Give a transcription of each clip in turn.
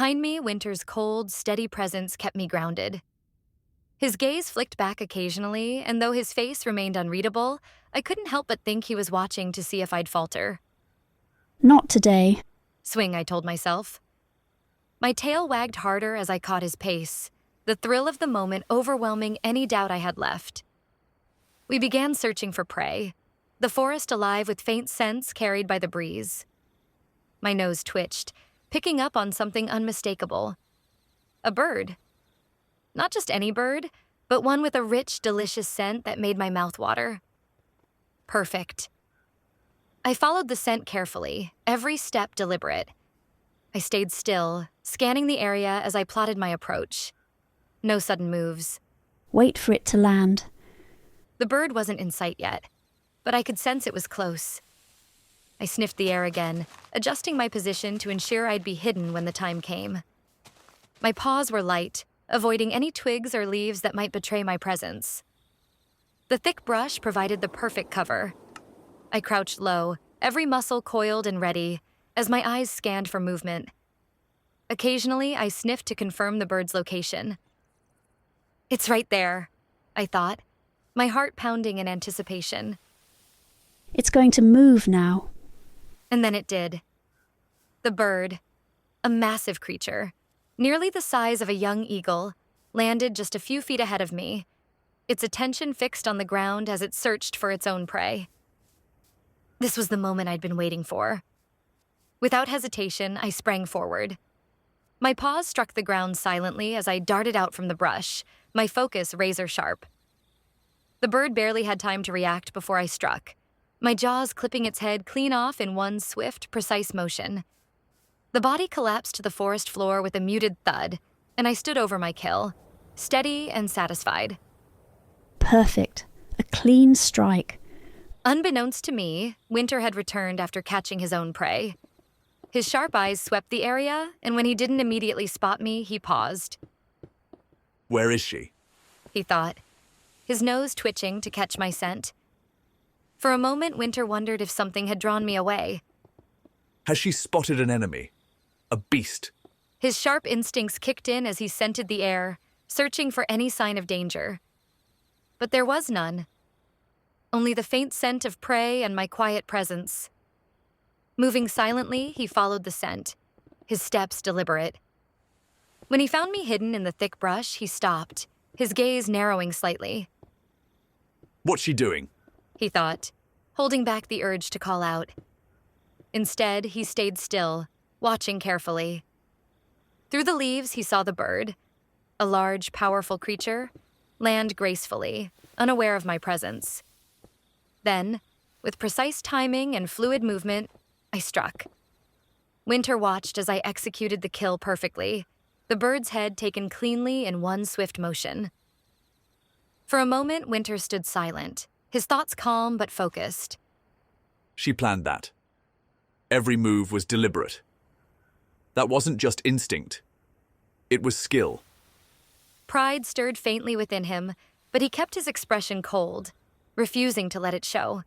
Behind me, Winter's cold, steady presence kept me grounded. His gaze flicked back occasionally, and though his face remained unreadable, I couldn't help but think he was watching to see if I'd falter. Not today. Swing, I told myself. My tail wagged harder as I caught his pace, the thrill of the moment overwhelming any doubt I had left. We began searching for prey, the forest alive with faint scents carried by the breeze. My nose twitched, picking up on something unmistakable. A bird. Not just any bird, but one with a rich, delicious scent that made my mouth water. Perfect. I followed the scent carefully, every step deliberate. I stayed still, scanning the area as I plotted my approach. No sudden moves. Wait for it to land. The bird wasn't in sight yet, but I could sense it was close. I sniffed the air again, adjusting my position to ensure I'd be hidden when the time came. My paws were light, avoiding any twigs or leaves that might betray my presence. The thick brush provided the perfect cover. I crouched low, every muscle coiled and ready, as my eyes scanned for movement. Occasionally, I sniffed to confirm the bird's location. It's right there, I thought, my heart pounding in anticipation. It's going to move now. And then it did. The bird, a massive creature, nearly the size of a young eagle, landed just a few feet ahead of me, its attention fixed on the ground as it searched for its own prey. This was the moment I'd been waiting for. Without hesitation, I sprang forward. My paws struck the ground silently as I darted out from the brush, my focus razor sharp. The bird barely had time to react before I struck, my jaws clipping its head clean off in one swift, precise motion. The body collapsed to the forest floor with a muted thud, and I stood over my kill, steady and satisfied. Perfect. A clean strike. Unbeknownst to me, Winter had returned after catching his own prey. His sharp eyes swept the area, and when he didn't immediately spot me, he paused. Where is she? He thought, his nose twitching to catch my scent. For a moment, Winter wondered if something had drawn me away. Has she spotted an enemy? A beast? His sharp instincts kicked in as he scented the air, searching for any sign of danger. But there was none. Only the faint scent of prey and my quiet presence. Moving silently, he followed the scent, his steps deliberate. When he found me hidden in the thick brush, he stopped, his gaze narrowing slightly. What's she doing? He thought, holding back the urge to call out. Instead, he stayed still, watching carefully. Through the leaves, he saw the bird, a large, powerful creature, land gracefully, unaware of my presence. Then, with precise timing and fluid movement, I struck. Winter watched as I executed the kill perfectly, the bird's head taken cleanly in one swift motion. For a moment, Winter stood silent, his thoughts calm but focused. She planned that. Every move was deliberate. That wasn't just instinct. It was skill. Pride stirred faintly within him, but he kept his expression cold, refusing to let it show.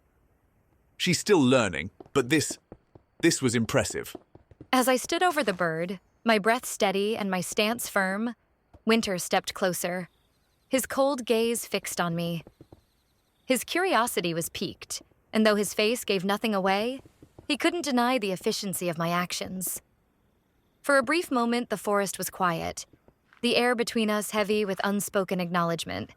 She's still learning, but this was impressive. As I stood over the bird, my breath steady and my stance firm, Winter stepped closer, his cold gaze fixed on me. His curiosity was piqued, and though his face gave nothing away, he couldn't deny the efficiency of my actions. For a brief moment, the forest was quiet, the air between us heavy with unspoken acknowledgement.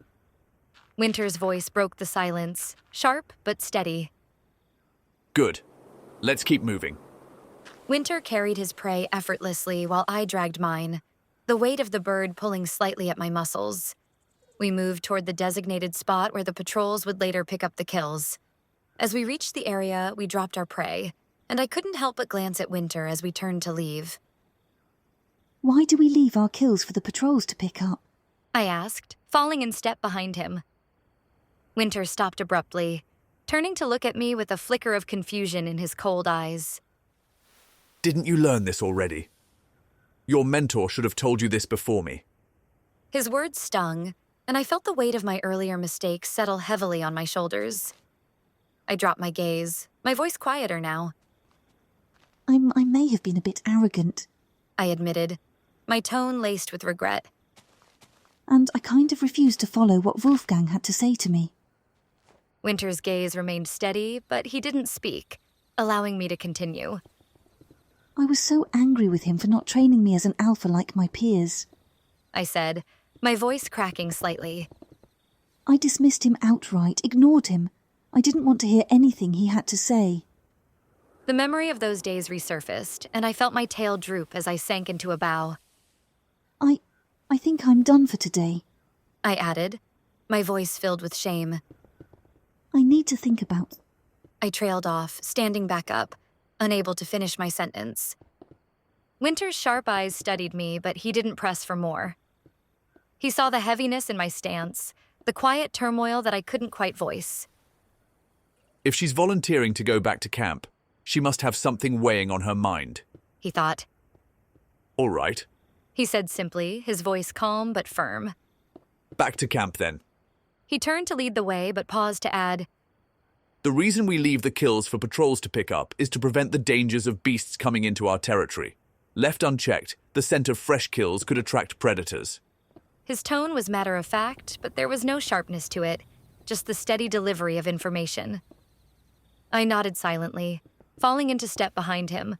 Winter's voice broke the silence, sharp but steady. Good. Let's keep moving. Winter carried his prey effortlessly while I dragged mine, the weight of the bird pulling slightly at my muscles. We moved toward the designated spot where the patrols would later pick up the kills. As we reached the area, we dropped our prey, and I couldn't help but glance at Winter as we turned to leave. Why do we leave our kills for the patrols to pick up? I asked, falling in step behind him. Winter stopped abruptly, turning to look at me with a flicker of confusion in his cold eyes. Didn't you learn this already? Your mentor should have told you this before me. His words stung, and I felt the weight of my earlier mistakes settle heavily on my shoulders. I dropped my gaze, my voice quieter now. I may have been a bit arrogant, I admitted, my tone laced with regret. And I kind of refused to follow what Wolfgang had to say to me. Winter's gaze remained steady, but he didn't speak, allowing me to continue. I was so angry with him for not training me as an alpha like my peers. I said, my voice cracking slightly. I dismissed him outright, ignored him. I didn't want to hear anything he had to say. The memory of those days resurfaced, and I felt my tail droop as I sank into a bow. I think I'm done for today. I added, my voice filled with shame. I need to think about... I trailed off, standing back up, unable to finish my sentence. Winter's sharp eyes studied me, but he didn't press for more. He saw the heaviness in my stance, the quiet turmoil that I couldn't quite voice. If she's volunteering to go back to camp, she must have something weighing on her mind. He thought. All right. He said simply, his voice calm but firm. Back to camp then. He turned to lead the way, but paused to add, The reason we leave the kills for patrols to pick up is to prevent the dangers of beasts coming into our territory. Left unchecked, the scent of fresh kills could attract predators. His tone was matter-of-fact, but there was no sharpness to it, just the steady delivery of information. I nodded silently, falling into step behind him,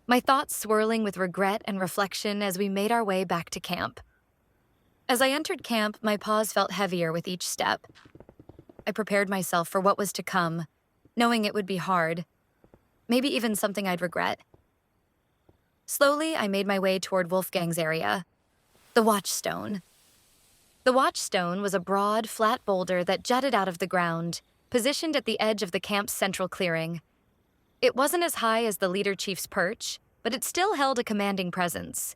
my thoughts swirling with regret and reflection as we made our way back to camp. As I entered camp, my paws felt heavier with each step. I prepared myself for what was to come, knowing it would be hard, maybe even something I'd regret. Slowly, I made my way toward Wolfgang's area, the Watchstone. The Watchstone was a broad, flat boulder that jutted out of the ground, positioned at the edge of the camp's central clearing. It wasn't as high as the leader chief's perch, but it still held a commanding presence.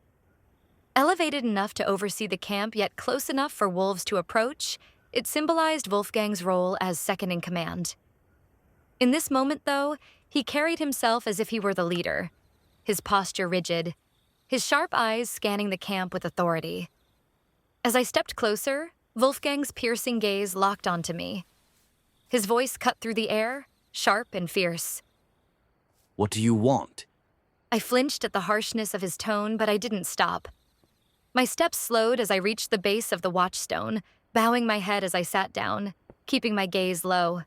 Elevated enough to oversee the camp, yet close enough for wolves to approach, it symbolized Wolfgang's role as second in command. In this moment, though, he carried himself as if he were the leader, his posture rigid, his sharp eyes scanning the camp with authority. As I stepped closer, Wolfgang's piercing gaze locked onto me. His voice cut through the air, sharp and fierce. What do you want? I flinched at the harshness of his tone, but I didn't stop. My steps slowed as I reached the base of the Watchstone, bowing my head as I sat down, keeping my gaze low.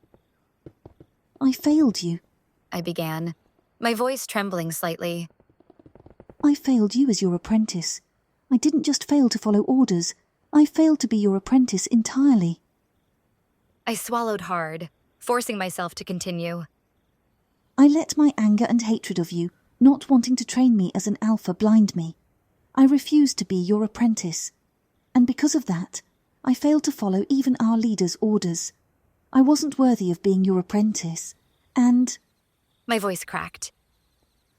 I failed you. I began, my voice trembling slightly. I failed you as your apprentice. I didn't just fail to follow orders. I failed to be your apprentice entirely. I swallowed hard, forcing myself to continue. I let my anger and hatred of you, not wanting to train me as an alpha, blind me. I refused to be your apprentice. And because of that, I failed to follow even our leader's orders. I wasn't worthy of being your apprentice. And... My voice cracked.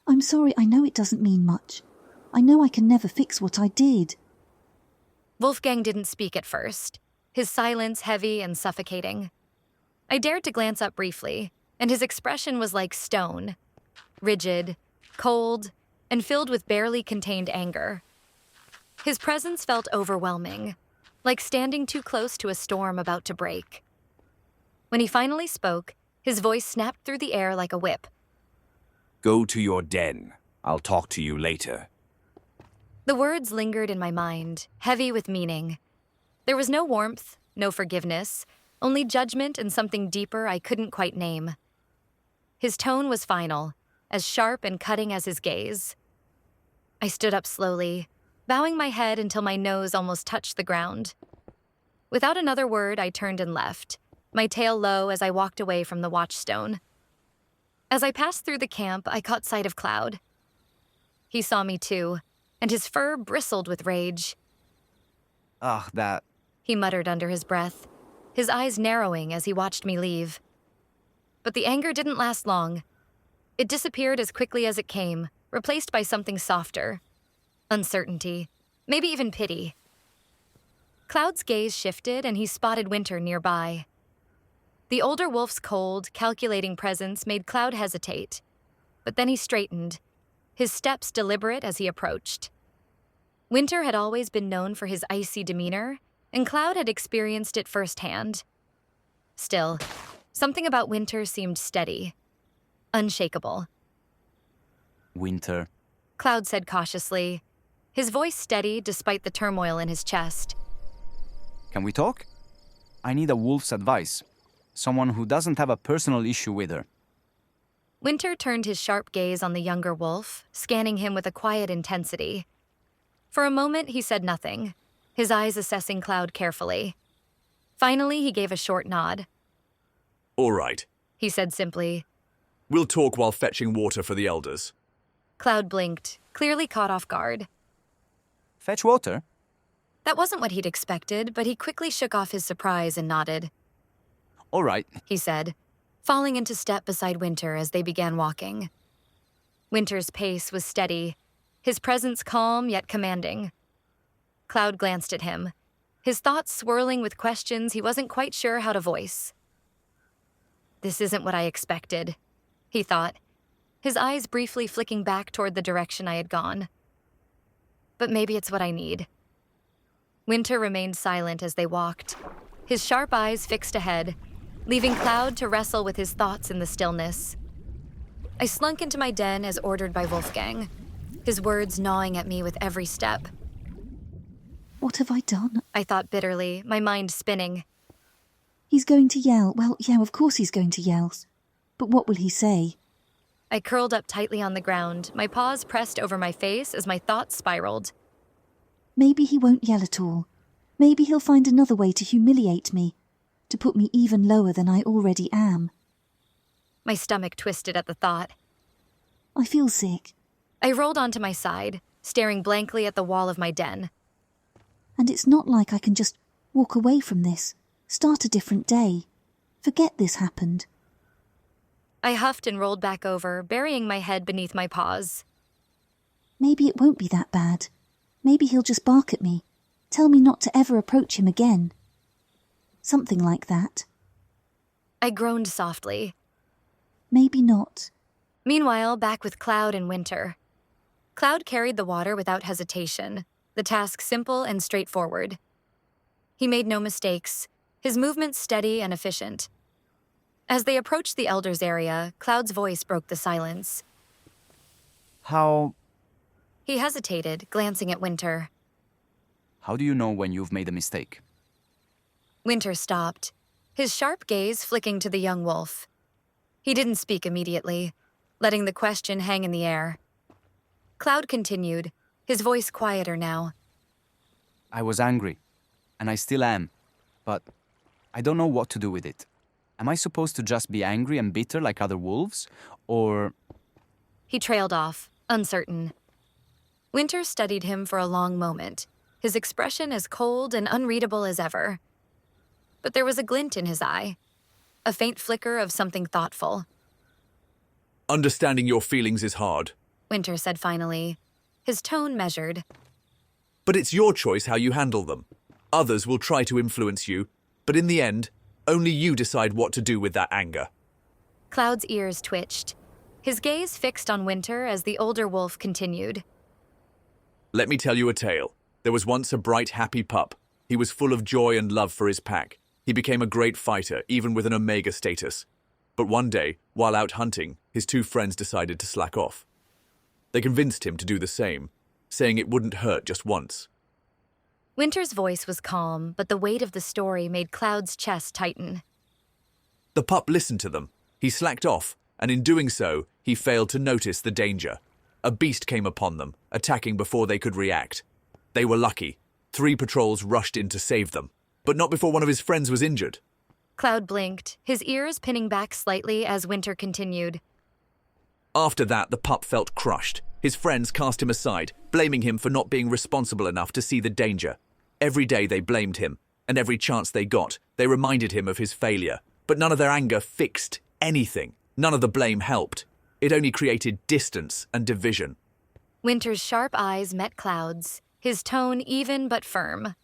I'm sorry, I know it doesn't mean much. I know I can never fix what I did. Wolfgang didn't speak at first, his silence heavy and suffocating. I dared to glance up briefly, and his expression was like stone, rigid, cold, and filled with barely contained anger. His presence felt overwhelming, like standing too close to a storm about to break. When he finally spoke, his voice snapped through the air like a whip. Go to your den. I'll talk to you later. The words lingered in my mind, heavy with meaning. There was no warmth, no forgiveness, only judgment and something deeper I couldn't quite name. His tone was final, as sharp and cutting as his gaze. I stood up slowly, bowing my head until my nose almost touched the ground. Without another word, I turned and left, my tail low as I walked away from the Watchstone. As I passed through the camp, I caught sight of Cloud. He saw me too, and his fur bristled with rage. That... He muttered under his breath, his eyes narrowing as he watched me leave. But the anger didn't last long. It disappeared as quickly as it came, replaced by something softer. Uncertainty, maybe even pity. Cloud's gaze shifted and he spotted Winter nearby. The older wolf's cold, calculating presence made Cloud hesitate, but then he straightened, his steps deliberate as he approached. Winter had always been known for his icy demeanor, and Cloud had experienced it firsthand. Still, something about Winter seemed steady, unshakable. Winter. Cloud said cautiously, his voice steady despite the turmoil in his chest. Can we talk? I need a wolf's advice. Someone who doesn't have a personal issue with her. Winter turned his sharp gaze on the younger wolf, scanning him with a quiet intensity. For a moment, he said nothing, his eyes assessing Cloud carefully. Finally, he gave a short nod. All right. He said simply. We'll talk while fetching water for the elders. Cloud blinked, clearly caught off guard. Fetch water? That wasn't what he'd expected, but he quickly shook off his surprise and nodded. All right. He said, falling into step beside Winter as they began walking. Winter's pace was steady, his presence calm yet commanding. Cloud glanced at him, his thoughts swirling with questions he wasn't quite sure how to voice. This isn't what I expected, he thought, his eyes briefly flicking back toward the direction I had gone. But maybe it's what I need. Winter remained silent as they walked, his sharp eyes fixed ahead, leaving Cloud to wrestle with his thoughts in the stillness. I slunk into my den as ordered by Wolfgang, his words gnawing at me with every step. What have I done? I thought bitterly, my mind spinning. He's going to yell. Well, yeah, of course he's going to yell. But what will he say? I curled up tightly on the ground, my paws pressed over my face as my thoughts spiraled. Maybe he won't yell at all. Maybe he'll find another way to humiliate me, to put me even lower than I already am. My stomach twisted at the thought. I feel sick. I rolled onto my side, staring blankly at the wall of my den. And it's not like I can just walk away from this, start a different day, forget this happened. I huffed and rolled back over, burying my head beneath my paws. Maybe it won't be that bad. Maybe he'll just bark at me, tell me not to ever approach him again. Something like that. I groaned softly. Maybe not. Meanwhile, back with Cloud and Winter. Cloud carried the water without hesitation, the task simple and straightforward. He made no mistakes, his movements steady and efficient. As they approached the elders' area, Cloud's voice broke the silence. How He hesitated, glancing at Winter. do you know when you've made a mistake? Winter stopped, his sharp gaze flicking to the young wolf. He didn't speak immediately, letting the question hang in the air. Cloud continued, his voice quieter now. I was angry, and I still am, but I don't know what to do with it. Am I supposed to just be angry and bitter like other wolves, or... He trailed off, uncertain. Winter studied him for a long moment, his expression as cold and unreadable as ever. But there was a glint in his eye, a faint flicker of something thoughtful. Understanding your feelings is hard. Winter said finally, his tone measured. But it's your choice how you handle them. Others will try to influence you, but in the end, only you decide what to do with that anger. Cloud's ears twitched, his gaze fixed on Winter as the older wolf continued. Let me tell you a tale. There was once a bright, happy pup. He was full of joy and love for his pack. He became a great fighter, even with an Omega status. But one day, while out hunting, his two friends decided to slack off. They convinced him to do the same, saying it wouldn't hurt just once. Winter's voice was calm, but the weight of the story made Cloud's chest tighten. The pup listened to them. He slacked off, and in doing so, he failed to notice the danger. A beast came upon them, attacking before they could react. They were lucky. 3 patrols rushed in to save them, but not before one of his friends was injured. Cloud blinked, his ears pinning back slightly as Winter continued. After that, the pup felt crushed. His friends cast him aside, blaming him for not being responsible enough to see the danger. Every day they blamed him, and every chance they got, they reminded him of his failure. But none of their anger fixed anything. None of the blame helped. It only created distance and division. Winter's sharp eyes met Cloud's, his tone even but firm.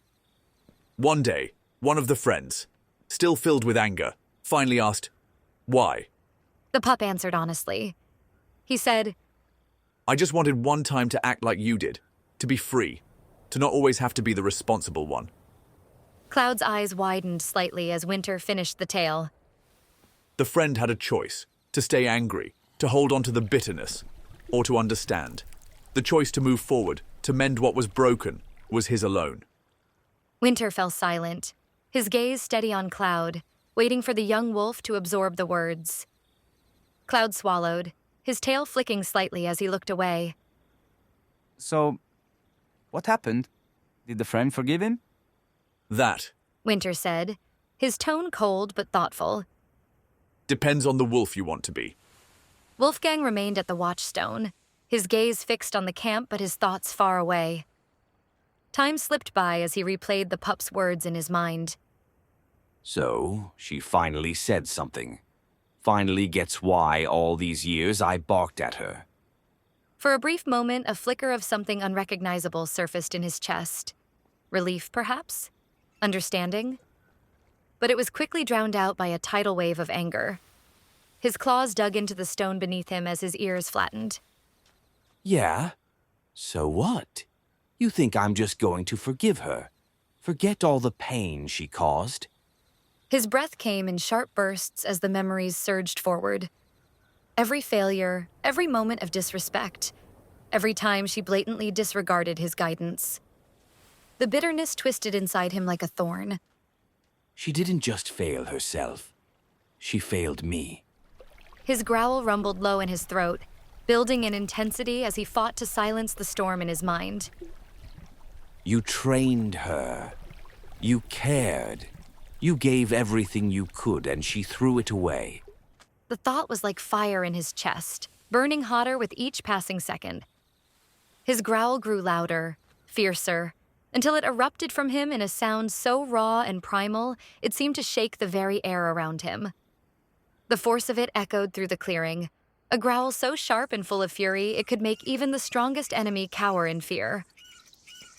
One day, one of the friends, still filled with anger, finally asked, "Why?" The pup answered honestly. He said, "I just wanted one time to act like you did, to be free, to not always have to be the responsible one." Cloud's eyes widened slightly as Winter finished the tale. The friend had a choice, to stay angry, to hold on to the bitterness, or to understand. The choice to move forward, to mend what was broken was his alone. Winter fell silent, his gaze steady on Cloud, waiting for the young wolf to absorb the words. Cloud swallowed, his tail flicking slightly as he looked away. So, what happened? Did the friend forgive him? That Winter said, his tone cold but thoughtful. depends on the wolf you want to be. Wolfgang remained at the watchstone, his gaze fixed on the camp but his thoughts far away. Time slipped by as he replayed the pup's words in his mind. So, she finally said something. Finally gets why all these years I barked at her. For a brief moment, a flicker of something unrecognizable surfaced in his chest. Relief, perhaps? Understanding? But it was quickly drowned out by a tidal wave of anger. His claws dug into the stone beneath him as his ears flattened. Yeah? So what? You think I'm just going to forgive her? Forget all the pain she caused? His breath came in sharp bursts as the memories surged forward. Every failure, every moment of disrespect, every time she blatantly disregarded his guidance. The bitterness twisted inside him like a thorn. She didn't just fail herself. She failed me. His growl rumbled low in his throat, building in intensity as he fought to silence the storm in his mind. You trained her. You cared. You gave everything you could, and she threw it away. The thought was like fire in his chest, burning hotter with each passing second. His growl grew louder, fiercer, until it erupted from him in a sound so raw and primal it seemed to shake the very air around him. The force of it echoed through the clearing, a growl so sharp and full of fury it could make even the strongest enemy cower in fear.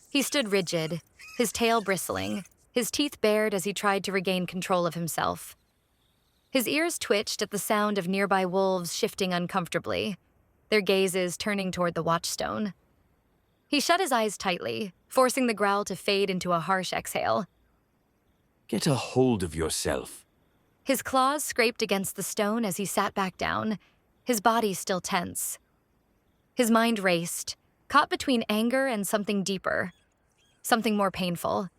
He stood rigid, his tail bristling, his teeth bared as he tried to regain control of himself. His ears twitched at the sound of nearby wolves shifting uncomfortably, their gazes turning toward the watchstone. He shut his eyes tightly, forcing the growl to fade into a harsh exhale. Get a hold of yourself. His claws scraped against the stone as he sat back down, his body still tense. His mind raced, caught between anger and something deeper, something more painful.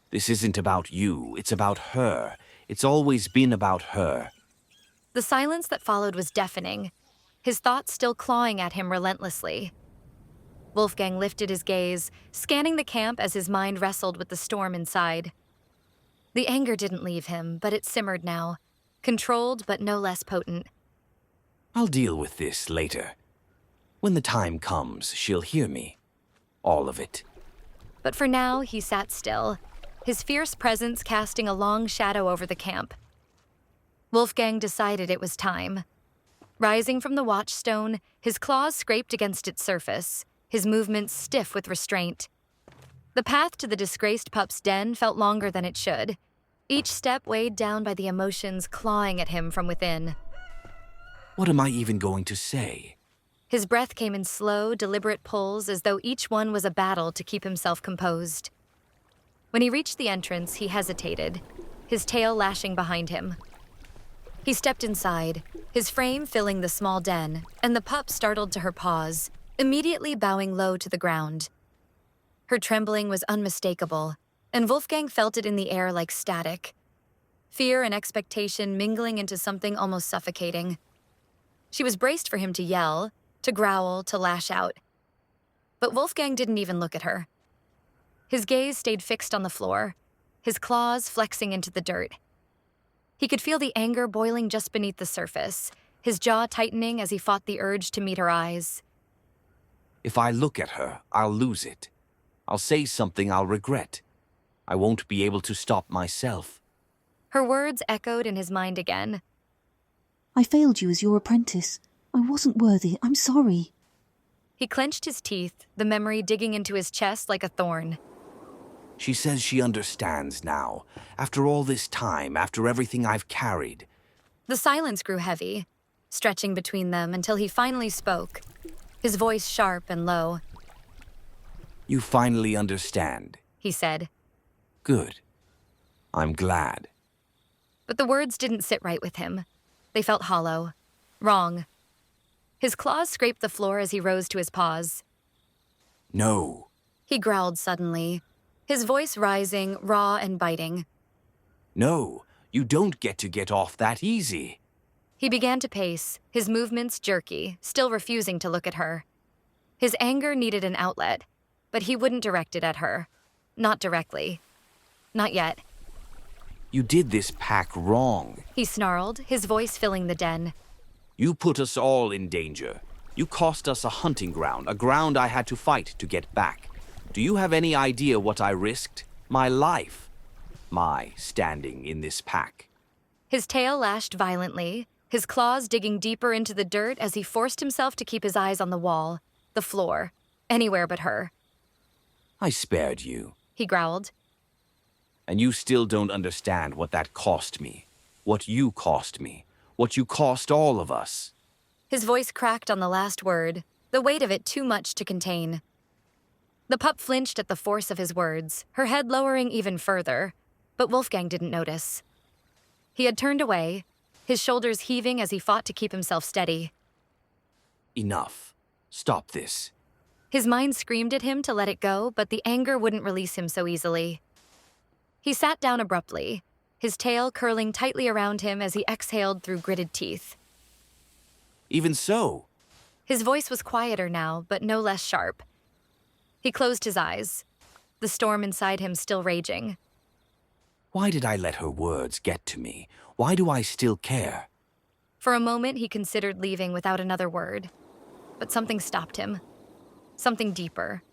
This isn't about you, it's about her. It's always been about her. The silence that followed was deafening, his thoughts still clawing at him relentlessly. Wolfgang lifted his gaze, scanning the camp as his mind wrestled with the storm inside. The anger didn't leave him, but it simmered now, controlled but no less potent. I'll deal with this later. When the time comes, she'll hear me. All of it. But for now, he sat still, his fierce presence casting a long shadow over the camp. Wolfgang decided it was time. Rising from the watchstone, his claws scraped against its surface, his movements stiff with restraint. The path to the disgraced pup's den felt longer than it should, each step weighed down by the emotions clawing at him from within. What am I even going to say? His breath came in slow, deliberate pulls as though each one was a battle to keep himself composed. When he reached the entrance, he hesitated, his tail lashing behind him. He stepped inside, his frame filling the small den, and the pup startled to her paws, immediately bowing low to the ground. Her trembling was unmistakable, and Wolfgang felt it in the air like static. Fear and expectation mingling into something almost suffocating. She was braced for him to yell, to growl, to lash out. But Wolfgang didn't even look at her. His gaze stayed fixed on the floor, his claws flexing into the dirt. He could feel the anger boiling just beneath the surface, his jaw tightening as he fought the urge to meet her eyes. If I look at her, I'll lose it. I'll say something I'll regret. I won't be able to stop myself. Her words echoed in his mind again. I failed you as your apprentice. I wasn't worthy. I'm sorry. He clenched his teeth, the memory digging into his chest like a thorn. She says she understands now. After all this time, after everything I've carried. The silence grew heavy, stretching between them until he finally spoke, his voice sharp and low. You finally understand, He said. Good. I'm glad. But the words didn't sit right with him. They felt hollow, wrong. His claws scraped the floor as he rose to his paws. No. He growled suddenly, his voice rising, raw and biting. No, you don't get off that easy. He began to pace, his movements jerky, still refusing to look at her. His anger needed an outlet, but he wouldn't direct it at her. Not directly. Not yet. You did this pack wrong. He snarled, his voice filling the den. You put us all in danger. You cost us a hunting ground, a ground I had to fight to get back. Do you have any idea what I risked? My life. My standing in this pack. His tail lashed violently, his claws digging deeper into the dirt as he forced himself to keep his eyes on the wall, the floor, anywhere but her. I spared you. He growled. And you still don't understand what that cost me. What you cost me. What you cost all of us. His voice cracked on the last word, the weight of it too much to contain. The pup flinched at the force of his words, her head lowering even further, but Wolfgang didn't notice. He had turned away, his shoulders heaving as he fought to keep himself steady. Enough. Stop this. His mind screamed at him to let it go, but the anger wouldn't release him so easily. He sat down abruptly, his tail curling tightly around him as he exhaled through gritted teeth. Even so. His voice was quieter now, but no less sharp. He closed his eyes, the storm inside him still raging. Why did I let her words get to me? Why do I still care? For a moment, he considered leaving without another word. But something stopped him. Something deeper,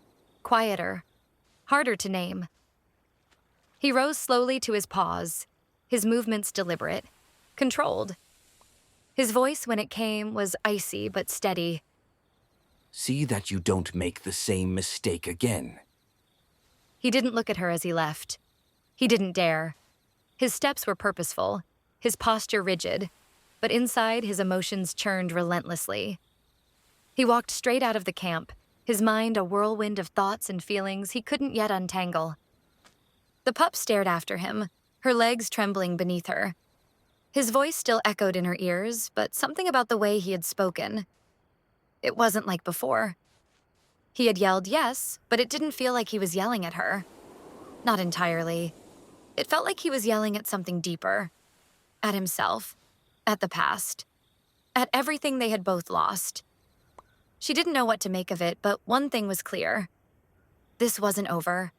quieter, harder to name. He rose slowly to his paws, his movements deliberate, controlled. His voice, when it came, was icy but steady. See that you don't make the same mistake again. He didn't look at her as he left. He didn't dare. His steps were purposeful, his posture rigid, but inside his emotions churned relentlessly. He walked straight out of the camp, his mind a whirlwind of thoughts and feelings he couldn't yet untangle. The pup stared after him, her legs trembling beneath her. His voice still echoed in her ears, but something about the way he had spoken. It wasn't like before. He had yelled yes, but it didn't feel like he was yelling at her. Not entirely. It felt like he was yelling at something deeper. At himself. At the past. At everything they had both lost. She didn't know what to make of it, but one thing was clear. This wasn't over.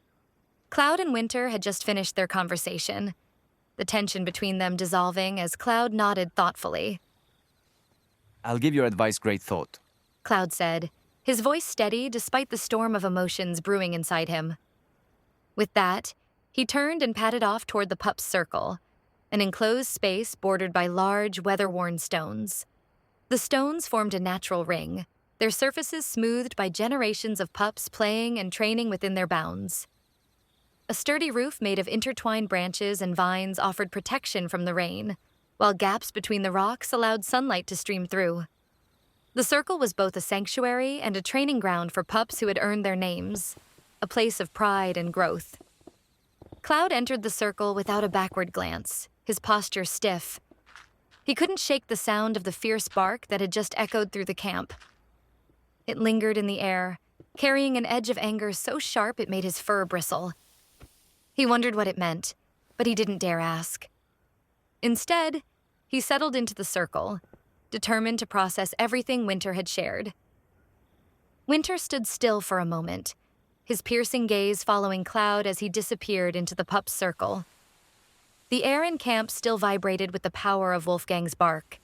Cloud and Winter had just finished their conversation, the tension between them dissolving as Cloud nodded thoughtfully. I'll give your advice great thought. Cloud said, his voice steady despite the storm of emotions brewing inside him. With that, he turned and padded off toward the pup's circle, an enclosed space bordered by large, weather-worn stones. The stones formed a natural ring, their surfaces smoothed by generations of pups playing and training within their bounds. A sturdy roof made of intertwined branches and vines offered protection from the rain, while gaps between the rocks allowed sunlight to stream through. The circle was both a sanctuary and a training ground for pups who had earned their names, a place of pride and growth. Cloud entered the circle without a backward glance, his posture stiff. He couldn't shake the sound of the fierce bark that had just echoed through the camp. It lingered in the air, carrying an edge of anger so sharp it made his fur bristle. He wondered what it meant, but he didn't dare ask. Instead, he settled into the circle, determined to process everything Winter had shared. Winter stood still for a moment, his piercing gaze following Cloud as he disappeared into the pup's circle. The air in camp still vibrated with the power of Wolfgang's bark.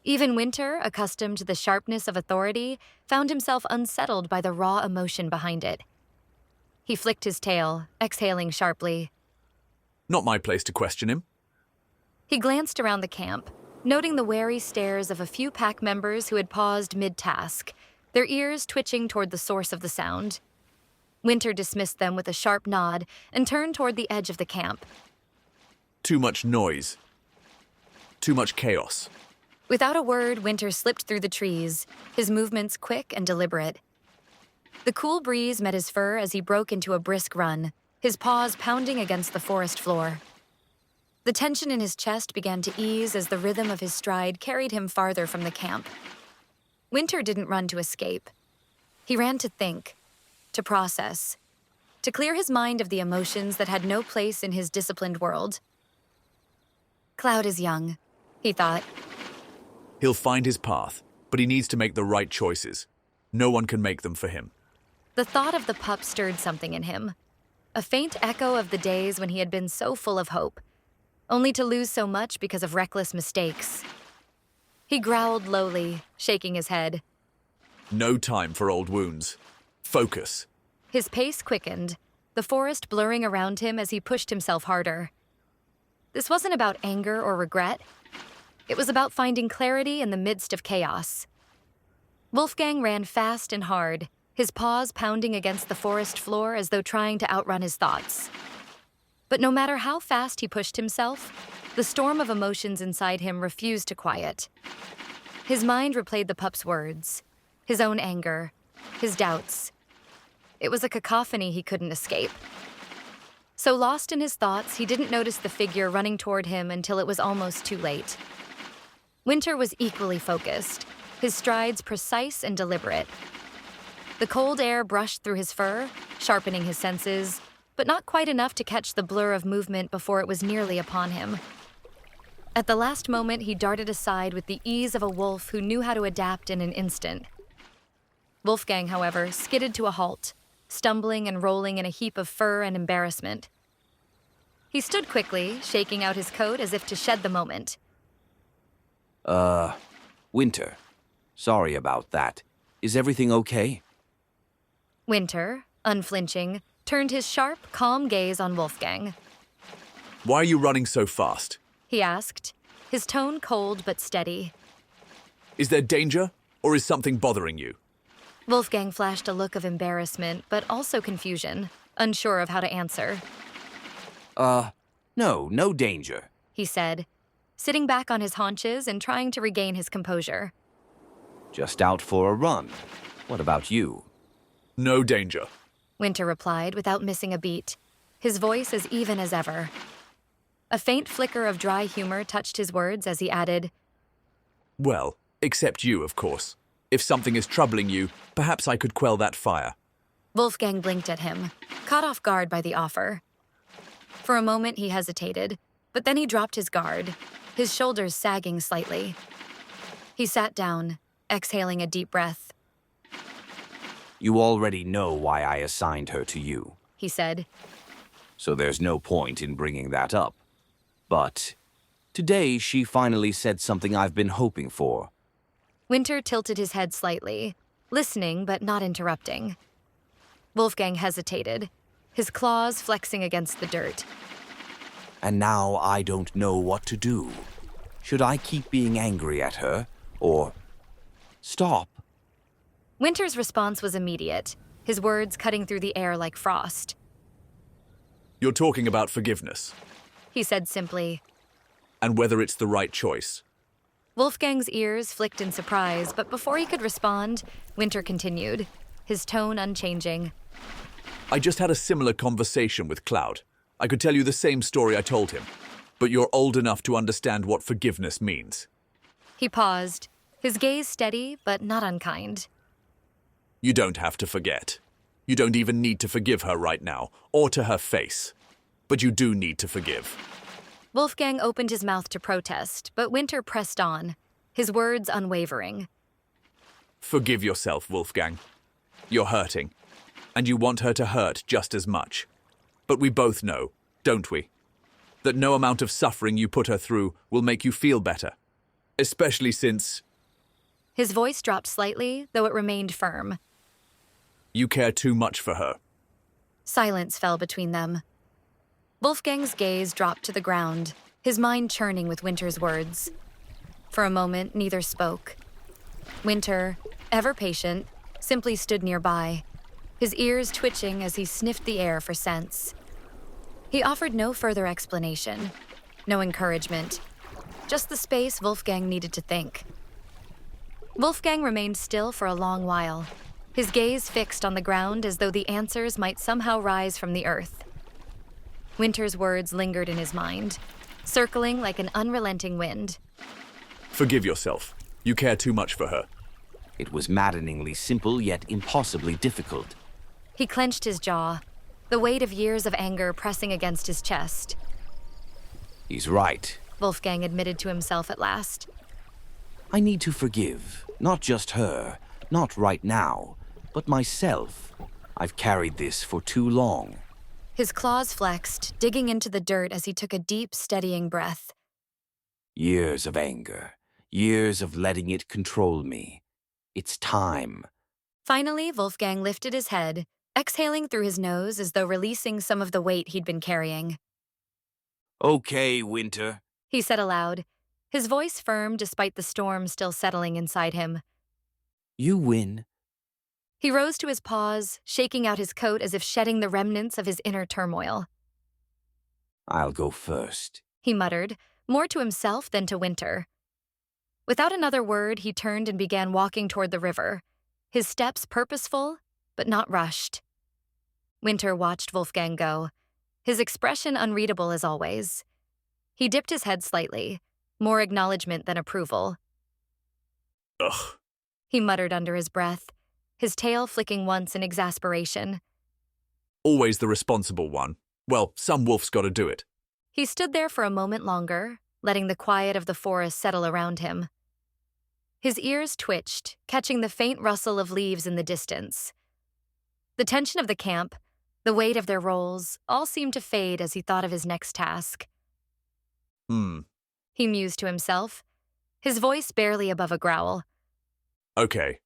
Even Winter, accustomed to the sharpness of authority, found himself unsettled by the raw emotion behind it. He flicked his tail, exhaling sharply. Not my place to question him. He glanced around the camp, noting the wary stares of a few pack members who had paused mid-task, their ears twitching toward the source of the sound. Winter dismissed them with a sharp nod and turned toward the edge of the camp. Too much noise. Too much chaos. Without a word, Winter slipped through the trees, his movements quick and deliberate. The cool breeze met his fur as he broke into a brisk run, his paws pounding against the forest floor. The tension in his chest began to ease as the rhythm of his stride carried him farther from the camp. Winter didn't run to escape. He ran to think. to process, to clear his mind of the emotions that had no place in his disciplined world. Cloud is young, he thought. He'll find his path, but he needs to make the right choices. No one can make them for him. The thought of the pup stirred something in him, a faint echo of the days when he had been so full of hope, only to lose so much because of reckless mistakes. He growled lowly, shaking his head. No time for old wounds. Focus. His pace quickened, the forest blurring around him as he pushed himself harder. This wasn't about anger or regret. It was about finding clarity in the midst of chaos. Wolfgang ran fast and hard, his paws pounding against the forest floor as though trying to outrun his thoughts. But no matter how fast he pushed himself, the storm of emotions inside him refused to quiet. His mind replayed the pup's words, his own anger, his doubts. It was a cacophony he couldn't escape. So lost in his thoughts, he didn't notice the figure running toward him until it was almost too late. Winter was equally focused, his strides precise and deliberate. The cold air brushed through his fur, sharpening his senses, but not quite enough to catch the blur of movement before it was nearly upon him. At the last moment, he darted aside with the ease of a wolf who knew how to adapt in an instant. Wolfgang, however, skidded to a halt, stumbling and rolling in a heap of fur and embarrassment. He stood quickly, shaking out his coat as if to shed the moment. Winter. Sorry about that. Is everything okay? Winter, unflinching, turned his sharp, calm gaze on Wolfgang. Why are you running so fast? He asked, his tone cold but steady. Is there danger, or is something bothering you? Wolfgang flashed a look of embarrassment, but also confusion, unsure of how to answer. No danger. He said, sitting back on his haunches and trying to regain his composure. Just out for a run. What about you? No danger. Winter replied without missing a beat, his voice as even as ever. A faint flicker of dry humor touched his words as he added, Well, except you, of course. If something is troubling you, perhaps I could quell that fire. Wolfgang blinked at him, caught off guard by the offer. For a moment he hesitated, but then he dropped his guard, his shoulders sagging slightly. He sat down, exhaling a deep breath. You already know why I assigned her to you, He said. so there's no point in bringing that up. But today she finally said something I've been hoping for. Winter tilted his head slightly, listening but not interrupting. Wolfgang hesitated, his claws flexing against the dirt. And now I don't know what to do. Should I keep being angry at her, or stop? Winter's response was immediate, his words cutting through the air like frost. You're talking about forgiveness, He said simply. and whether it's the right choice. Wolfgang's ears flicked in surprise, but before he could respond, Winter continued, his tone unchanging. I just had a similar conversation with Cloud. I could tell you the same story I told him, but you're old enough to understand what forgiveness means. He paused, his gaze steady but not unkind. You don't have to forget. You don't even need to forgive her right now, or to her face. But you do need to forgive. Wolfgang opened his mouth to protest, but Winter pressed on, his words unwavering. Forgive yourself, Wolfgang. You're hurting, and you want her to hurt just as much. But we both know, don't we, that no amount of suffering you put her through will make you feel better. Especially since His voice dropped slightly, though it remained firm. you care too much for her. Silence fell between them. Wolfgang's gaze dropped to the ground, his mind churning with Winter's words. For a moment, neither spoke. Winter, ever patient, simply stood nearby, his ears twitching as he sniffed the air for scents. He offered no further explanation, no encouragement, just the space Wolfgang needed to think. Wolfgang remained still for a long while, his gaze fixed on the ground as though the answers might somehow rise from the earth. Winter's words lingered in his mind, circling like an unrelenting wind. Forgive yourself. You care too much for her. It was maddeningly simple yet impossibly difficult. He clenched his jaw, the weight of years of anger pressing against his chest. He's right. Wolfgang admitted to himself at last. I need to forgive, not just her, not right now, but myself. I've carried this for too long. His claws flexed, digging into the dirt as he took a deep, steadying breath. Years of anger, years of letting it control me. It's time. Finally, Wolfgang lifted his head, exhaling through his nose as though releasing some of the weight he'd been carrying. Okay, Winter. He said aloud, his voice firm despite the storm still settling inside him. You win. He rose to his paws, shaking out his coat as if shedding the remnants of his inner turmoil. I'll go first. He muttered, more to himself than to Winter. Without another word, he turned and began walking toward the river, his steps purposeful, but not rushed. Winter watched Wolfgang go, his expression unreadable as always. He dipped his head slightly, more acknowledgement than approval. Ugh. He muttered under his breath, his tail flicking once in exasperation. Always the responsible one. Well, some wolf's got to do it. He stood there for a moment longer, letting the quiet of the forest settle around him. His ears twitched, catching the faint rustle of leaves in the distance. The tension of the camp, the weight of their roles, all seemed to fade as he thought of his next task. He mused to himself, his voice barely above a growl. Okay,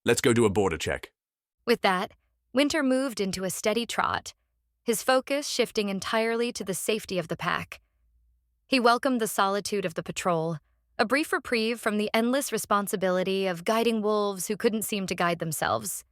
let's go do a border check. With that, Winter moved into a steady trot, his focus shifting entirely to the safety of the pack. He welcomed the solitude of the patrol, a brief reprieve from the endless responsibility of guiding wolves who couldn't seem to guide themselves.